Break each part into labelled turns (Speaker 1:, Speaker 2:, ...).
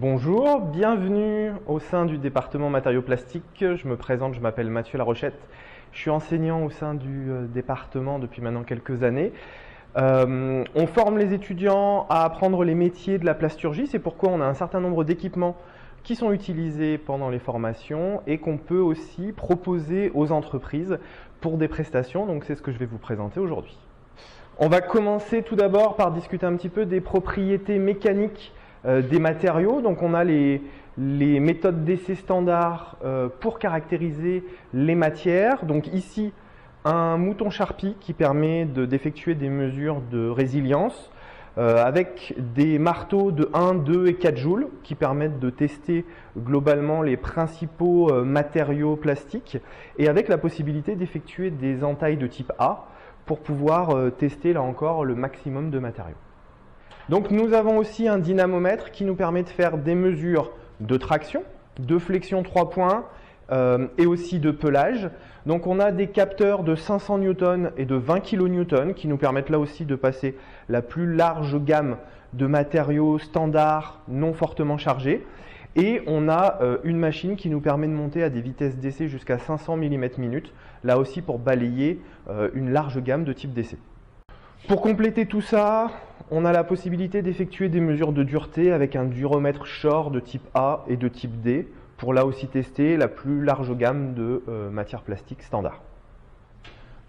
Speaker 1: Bonjour, bienvenue au sein du département matériaux plastiques. Je me présente, je m'appelle Mathieu Larochette. Je suis enseignant au sein du département depuis maintenant quelques années. On forme les étudiants à apprendre les métiers de la plasturgie. C'est pourquoi on a un certain nombre d'équipements qui sont utilisés pendant les formations et qu'on peut aussi proposer aux entreprises pour des prestations. Donc c'est ce que je vais vous présenter aujourd'hui. On va commencer tout d'abord par discuter un petit peu des propriétés mécaniques des matériaux. Donc on a les méthodes d'essai standards pour caractériser les matières. Donc ici, un mouton Charpie qui permet d'effectuer des mesures de résilience avec des marteaux de 1, 2 et 4 joules qui permettent de tester globalement les principaux matériaux plastiques et avec la possibilité d'effectuer des entailles de type A pour pouvoir tester là encore le maximum de matériaux. Donc nous avons aussi un dynamomètre qui nous permet de faire des mesures de traction, de flexion 3 points et aussi de pelage. Donc on a des capteurs de 500 Newton et de 20 kN qui nous permettent là aussi de passer la plus large gamme de matériaux standards non fortement chargés. Et on a une machine qui nous permet de monter à des vitesses d'essai jusqu'à 500 mm/min, là aussi pour balayer une large gamme de types d'essai. Pour compléter tout ça, on a la possibilité d'effectuer des mesures de dureté avec un duromètre Shore de type A et de type D pour là aussi tester la plus large gamme de matières plastiques standards.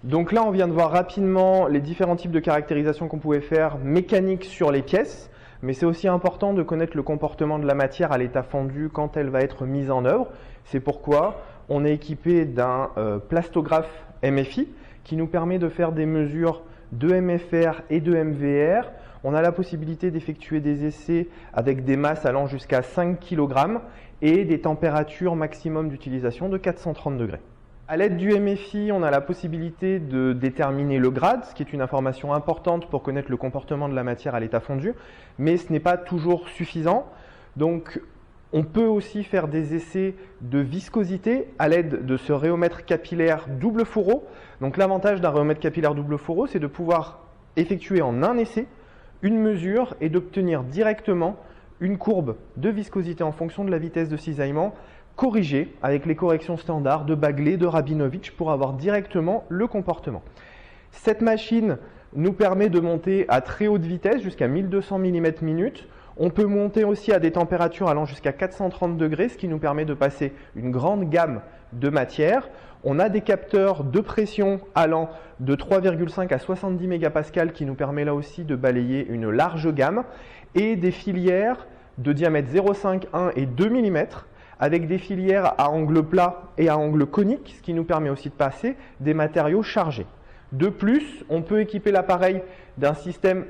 Speaker 1: Donc là, on vient de voir rapidement les différents types de caractérisation qu'on pouvait faire mécaniques sur les pièces, mais c'est aussi important de connaître le comportement de la matière à l'état fondu quand elle va être mise en œuvre. C'est pourquoi on est équipé d'un plastographe MFI qui nous permet de faire des mesures de MFR et de MVR. On a la possibilité d'effectuer des essais avec des masses allant jusqu'à 5 kg et des températures maximum d'utilisation de 430 degrés. À l'aide du MFI, on a la possibilité de déterminer le grade, ce qui est une information importante pour connaître le comportement de la matière à l'état fondu, mais ce n'est pas toujours suffisant. Donc, on peut aussi faire des essais de viscosité à l'aide de ce rhéomètre capillaire double fourreau. Donc l'avantage d'un rhéomètre capillaire double fourreau, c'est de pouvoir effectuer en un essai une mesure et d'obtenir directement une courbe de viscosité en fonction de la vitesse de cisaillement corrigée avec les corrections standards de Bagley, de Rabinovich pour avoir directement le comportement. Cette machine nous permet de monter à très haute vitesse jusqu'à 1200 mm/min. On peut monter aussi à des températures allant jusqu'à 430 degrés, ce qui nous permet de passer une grande gamme de matières. On a des capteurs de pression allant de 3,5 à 70 mégapascales qui nous permet là aussi de balayer une large gamme et des filières de diamètre 0,5, 1 et 2 mm avec des filières à angle plat et à angle conique, ce qui nous permet aussi de passer des matériaux chargés. De plus, on peut équiper l'appareil d'un système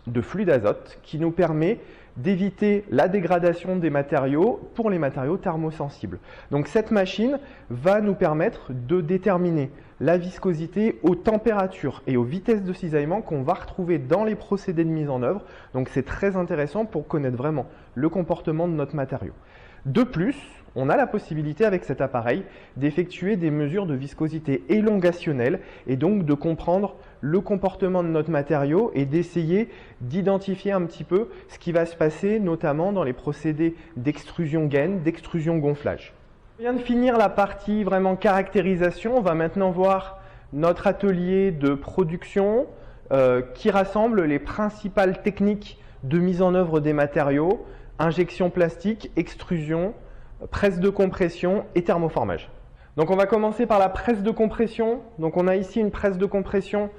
Speaker 1: de flux d'azote qui nous permet d'éviter la dégradation des matériaux pour les matériaux thermosensibles. Donc cette machine va nous permettre de déterminer la viscosité aux températures et aux vitesses de cisaillement qu'on va retrouver dans les procédés de mise en œuvre. Donc c'est très intéressant pour connaître vraiment le comportement de notre matériau. De plus, on a la possibilité avec cet appareil d'effectuer des mesures de viscosité élongationnelle et donc de comprendre le comportement de notre matériau et d'essayer d'identifier un petit peu ce qui va se passer notamment dans les procédés d'extrusion gaine, d'extrusion gonflage. On vient de finir la partie vraiment caractérisation. On va maintenant voir notre atelier de production qui rassemble les principales techniques de mise en œuvre des matériaux, injection plastique, extrusion, presse de compression et thermoformage. Donc on va commencer par la presse de compression. Donc on a ici une presse de compression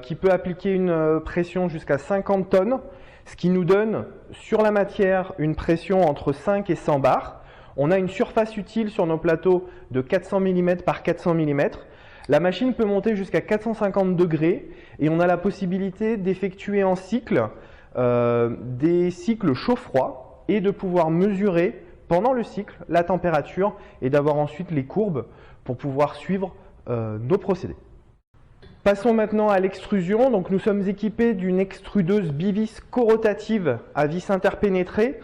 Speaker 1: qui peut appliquer une pression jusqu'à 50 tonnes, ce qui nous donne sur la matière une pression entre 5 et 100 bars. On a une surface utile sur nos plateaux de 400 mm par 400 mm. La machine peut monter jusqu'à 450 degrés et on a la possibilité d'effectuer en cycle des cycles chaud-froid et de pouvoir mesurer pendant le cycle la température et d'avoir ensuite les courbes pour pouvoir suivre nos procédés. Passons maintenant à l'extrusion. Donc nous sommes équipés d'une extrudeuse bivis corotative à vis interpénétrée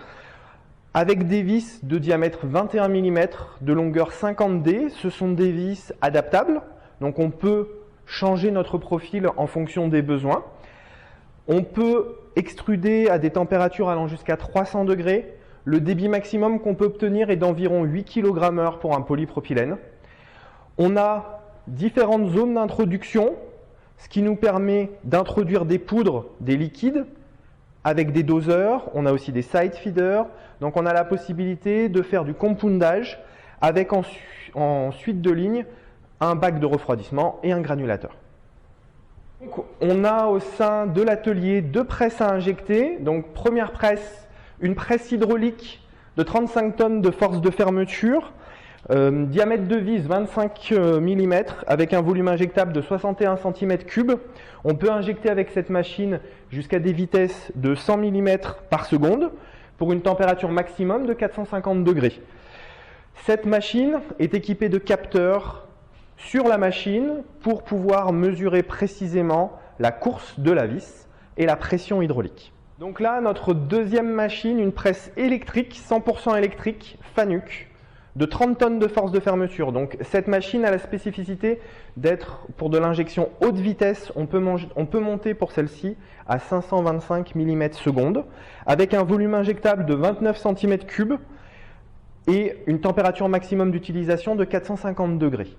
Speaker 1: avec des vis de diamètre 21 mm, de longueur 50 D. Ce sont des vis adaptables, donc on peut changer notre profil en fonction des besoins. On peut extruder à des températures allant jusqu'à 300 degrés. Le débit maximum qu'on peut obtenir est d'environ 8 kg/h pour un polypropylène. On a différentes zones d'introduction, ce qui nous permet d'introduire des poudres, des liquides, avec des doseurs. On a aussi des side feeders. Donc on a la possibilité de faire du compoundage avec en suite de ligne un bac de refroidissement et un granulateur. Donc, on a au sein de l'atelier 2 presses à injecter. Donc première presse, une presse hydraulique de 35 tonnes de force de fermeture, diamètre de vis 25 mm avec un volume injectable de 61 cm3. On peut injecter avec cette machine jusqu'à des vitesses de 100 mm par seconde pour une température maximum de 450 degrés. Cette machine est équipée de capteurs sur la machine pour pouvoir mesurer précisément la course de la vis et la pression hydraulique. Donc là, notre deuxième machine, une presse électrique, 100% électrique, Fanuc, de 30 tonnes de force de fermeture. Donc cette machine a la spécificité d'être pour de l'injection haute vitesse. On peut monter pour celle-ci à 525 mm/s avec un volume injectable de 29 cm3 et une température maximum d'utilisation de 450 degrés.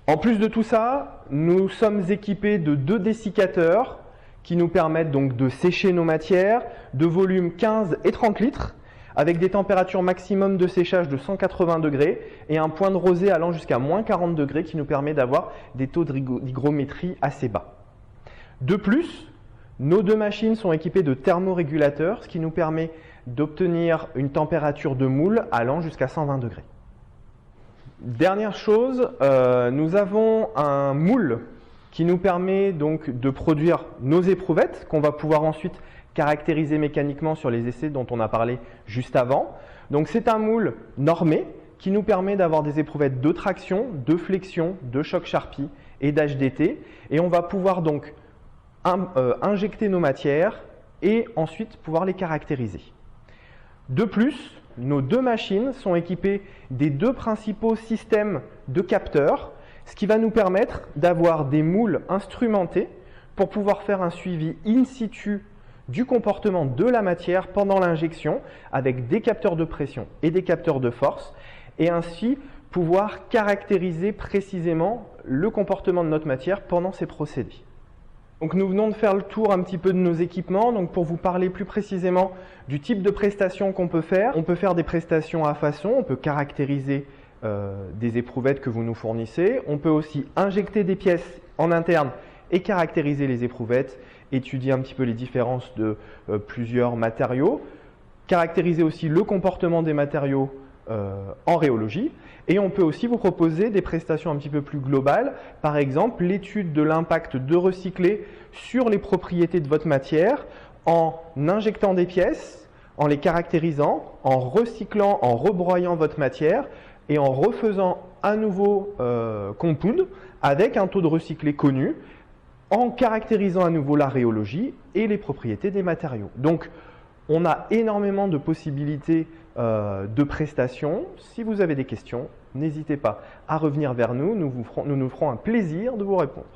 Speaker 1: En plus de tout ça, nous sommes équipés de 2 dessicateurs qui nous permettent donc de sécher nos matières de volume 15 et 30 litres avec des températures maximum de séchage de 180 degrés et un point de rosée allant jusqu'à moins 40 degrés qui nous permet d'avoir des taux d'hygrométrie assez bas. De plus, nos 2 machines sont équipées de thermorégulateurs, ce qui nous permet d'obtenir une température de moule allant jusqu'à 120 degrés. Dernière chose, nous avons un moule qui nous permet donc de produire nos éprouvettes qu'on va pouvoir ensuite caractériser mécaniquement sur les essais dont on a parlé juste avant. Donc c'est un moule normé qui nous permet d'avoir des éprouvettes de traction, de flexion, de choc Charpie et d'HDT. Et on va pouvoir donc injecter nos matières et ensuite pouvoir les caractériser. De plus, nos 2 machines sont équipées des 2 principaux systèmes de capteurs, ce qui va nous permettre d'avoir des moules instrumentés pour pouvoir faire un suivi in situ du comportement de la matière pendant l'injection avec des capteurs de pression et des capteurs de force et ainsi pouvoir caractériser précisément le comportement de notre matière pendant ces procédés. Donc nous venons de faire le tour un petit peu de nos équipements. Donc pour vous parler plus précisément du type de prestations qu'on peut faire, on peut faire des prestations à façon, on peut caractériser des éprouvettes que vous nous fournissez. On peut aussi injecter des pièces en interne et caractériser les éprouvettes, étudier un petit peu les différences de plusieurs matériaux, caractériser aussi le comportement des matériaux en rhéologie. Et on peut aussi vous proposer des prestations un petit peu plus globales, par exemple l'étude de l'impact de recycler sur les propriétés de votre matière en injectant des pièces, en les caractérisant, en recyclant, en rebroyant votre matière et en refaisant un nouveau compound avec un taux de recyclé connu, en caractérisant à nouveau la rhéologie et les propriétés des matériaux. Donc, on a énormément de possibilités de prestations. Si vous avez des questions, n'hésitez pas à revenir vers nous. Nous nous ferons un plaisir de vous répondre.